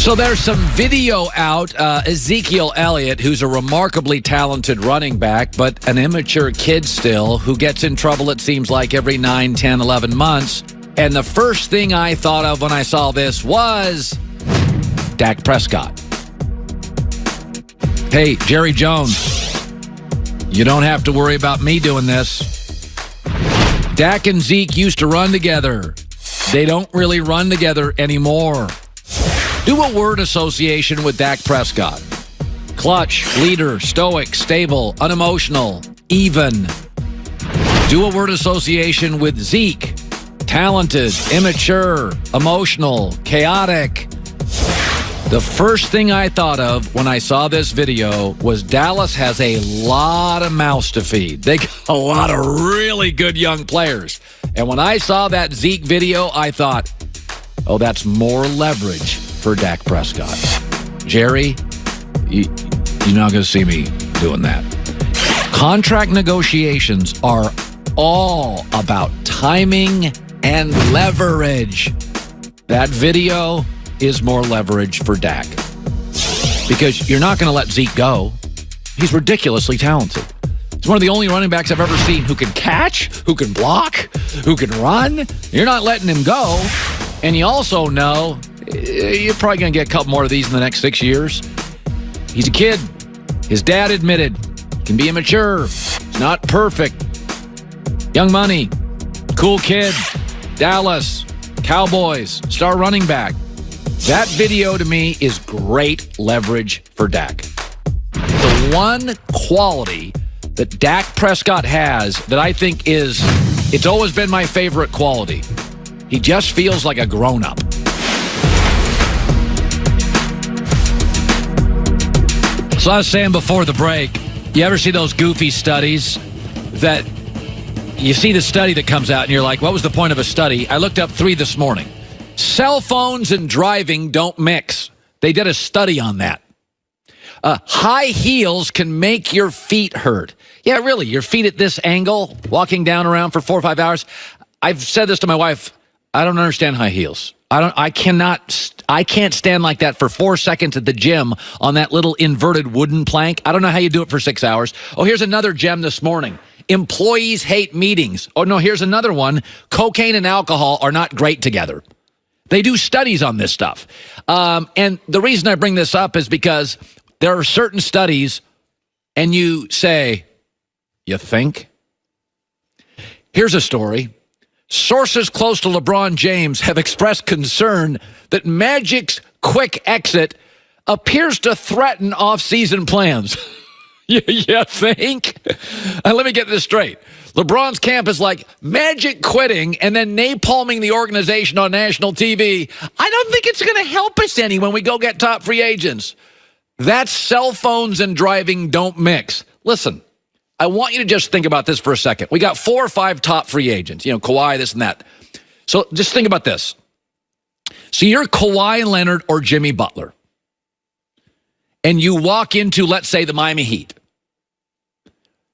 So there's some video out. Ezekiel Elliott, who's a remarkably talented running back, but an immature kid still, who gets in trouble, it seems like, every 9, 10, 11 months. And the first thing I thought of when I saw this was Dak Prescott. Hey, Jerry Jones, you don't have to worry about me doing this. Dak and Zeke used to run together. They don't really run together anymore. Do a word association with Dak Prescott. Clutch, leader, stoic, stable, unemotional, even. Do a word association with Zeke. Talented, immature, emotional, chaotic. The first thing I thought of when I saw this video was Dallas has a lot of mouths to feed. They got a lot of really good young players. And when I saw that Zeke video, I thought, oh, that's more leverage for Dak Prescott. Jerry, you're not going to see me doing that. Contract negotiations are all about timing and leverage. That video is more leverage for Dak. Because you're not going to let Zeke go. He's ridiculously talented. He's one of the only running backs I've ever seen who can catch, who can block, who can run. You're not letting him go. And you also know you're probably going to get a couple more of these in the next 6 years. He's a kid. His dad admitted he can be immature. He's not perfect. Young money. Cool kid. Dallas. Cowboys. Star running back. That video to me is great leverage for Dak. The one quality that Dak Prescott has that I think it's always been my favorite quality. He just feels like a grown-up. So I was saying before the break, you ever see those goofy studies that you see the study that comes out and you're like, what was the point of a study? I looked up 3 this morning. Cell phones and driving don't mix. They did a study on that. High heels can make your feet hurt. Yeah, really, your feet at this angle, walking down around for 4 or 5 hours. I've said this to my wife. I don't understand high heels. I can't stand like that for 4 seconds at the gym on that little inverted wooden plank. I don't know how you do it for 6 hours. Oh, here's another gem this morning. Employees hate meetings. Oh, no, here's another one. Cocaine and alcohol are not great together. They do studies on this stuff. And the reason I bring this up is because there are certain studies, and you say, you think? Here's a story. Sources close to LeBron James have expressed concern that Magic's quick exit appears to threaten off-season plans. You think? Let me get this straight. LeBron's camp is like Magic quitting and then napalming the organization on national TV. I don't think it's going to help us any when we go get top free agents. That's cell phones and driving don't mix. Listen, I want you to just think about this for a second. We got 4 or 5 top free agents, Kawhi, this and that. So just think about this. So you're Kawhi Leonard or Jimmy Butler, and you walk into, let's say, the Miami Heat.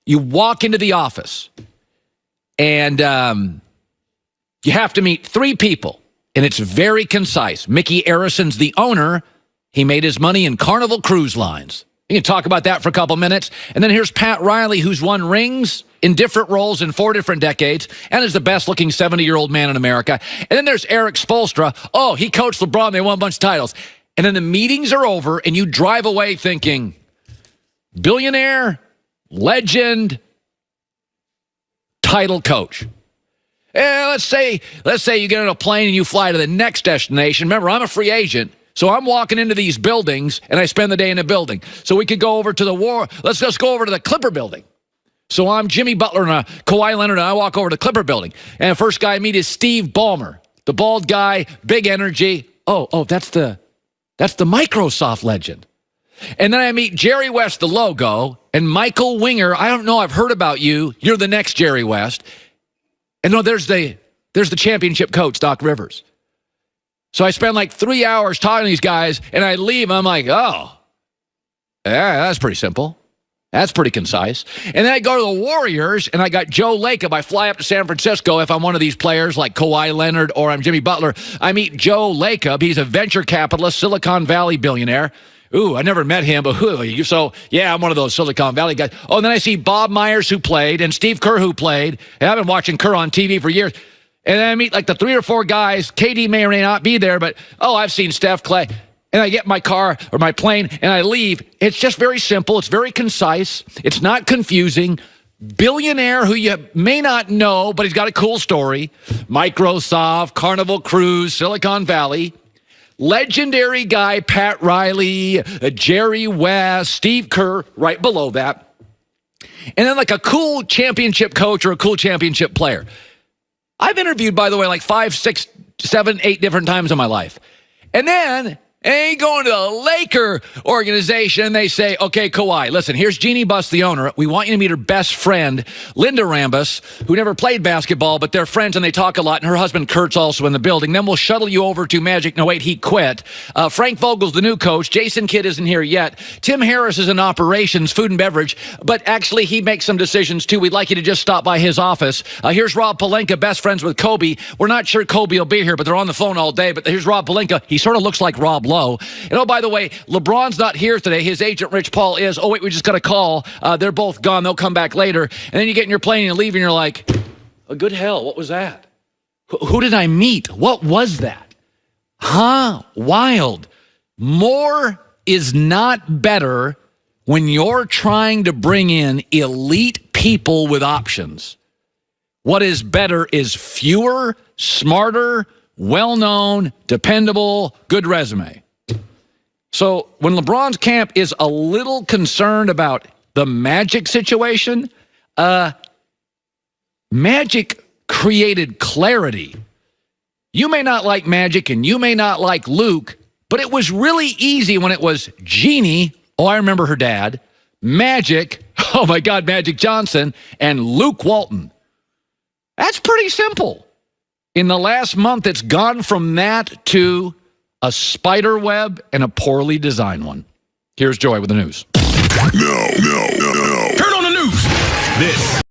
You walk into the office, and you have to meet 3 people, and it's very concise. Mickey Arison's the owner. He made his money in Carnival Cruise Lines. You can talk about that for a couple minutes. And then here's Pat Riley, who's won rings in different roles in 4 different decades and is the best-looking 70-year-old man in America. And then there's Eric Spoelstra. Oh, he coached LeBron. They won a bunch of titles. And then the meetings are over, and you drive away thinking, billionaire, legend, title coach. Let's say you get on a plane and you fly to the next destination. Remember, I'm a free agent. So I'm walking into these buildings, and I spend the day in a building. So we could go over to let's just go over to the Clipper building. So I'm Jimmy Butler and Kawhi Leonard, and I walk over to the Clipper building. And the first guy I meet is Steve Ballmer, the bald guy, big energy. Oh, that's the Microsoft legend. And then I meet Jerry West, the logo, and Michael Winger. I don't know, I've heard about you. You're the next Jerry West. And no, there's the championship coach, Doc Rivers. So I spend like 3 hours talking to these guys, and I leave. I'm like, oh, yeah, that's pretty simple. That's pretty concise. And then I go to the Warriors, and I got Joe Lacob. I fly up to San Francisco. If I'm one of these players like Kawhi Leonard or I'm Jimmy Butler, I meet Joe Lacob. He's a venture capitalist, Silicon Valley billionaire. Ooh, I never met him, but so, yeah, I'm one of those Silicon Valley guys. Oh, and then I see Bob Myers, who played, and Steve Kerr, who played. And I've been watching Kerr on TV for years. And then I meet like the 3 or 4 guys. KD may or may not be there, but, I've seen Steph, Clay. And I get in my car or my plane, and I leave. It's just very simple. It's very concise. It's not confusing. Billionaire who you may not know, but he's got a cool story. Microsoft, Carnival Cruise, Silicon Valley. Legendary guy, Pat Riley, Jerry West, Steve Kerr, right below that. And then like a cool championship coach or a cool championship player. I've interviewed, by the way, like 5, 6, 7, 8 different times in my life. And then they go into the Laker organization and they say, okay, Kawhi, listen, here's Jeannie Buss, the owner. We want you to meet her best friend, Linda Rambus, who never played basketball, but they're friends and they talk a lot. And her husband, Kurt's also in the building. Then we'll shuttle you over to Magic. No, wait, he quit. Frank Vogel's the new coach. Jason Kidd isn't here yet. Tim Harris is in operations, food and beverage, but actually he makes some decisions too. We'd like you to just stop by his office. Here's Rob Pelinka, best friends with Kobe. We're not sure Kobe will be here, but they're on the phone all day. But here's Rob Pelinka. He sort of looks like Rob Lowe. And oh, by the way, LeBron's not here today. His agent, Rich Paul, is. Oh, wait, we just got a call. They're both gone. They'll come back later. And then you get in your plane and leave, and you're like, oh, good hell, what was that? Who did I meet? What was that? Huh? Wild. More is not better when you're trying to bring in elite people with options. What is better is fewer, smarter, well-known, dependable, good resume. So when LeBron's camp is a little concerned about the Magic situation, Magic created clarity. You may not like Magic and you may not like Luke, but it was really easy when it was Jeannie, oh, I remember her dad, Magic, oh my God, Magic Johnson, and Luke Walton. That's pretty simple. In the last month, it's gone from that to a spider web and a poorly designed one. Here's Joy with the news. No. Turn on the news. This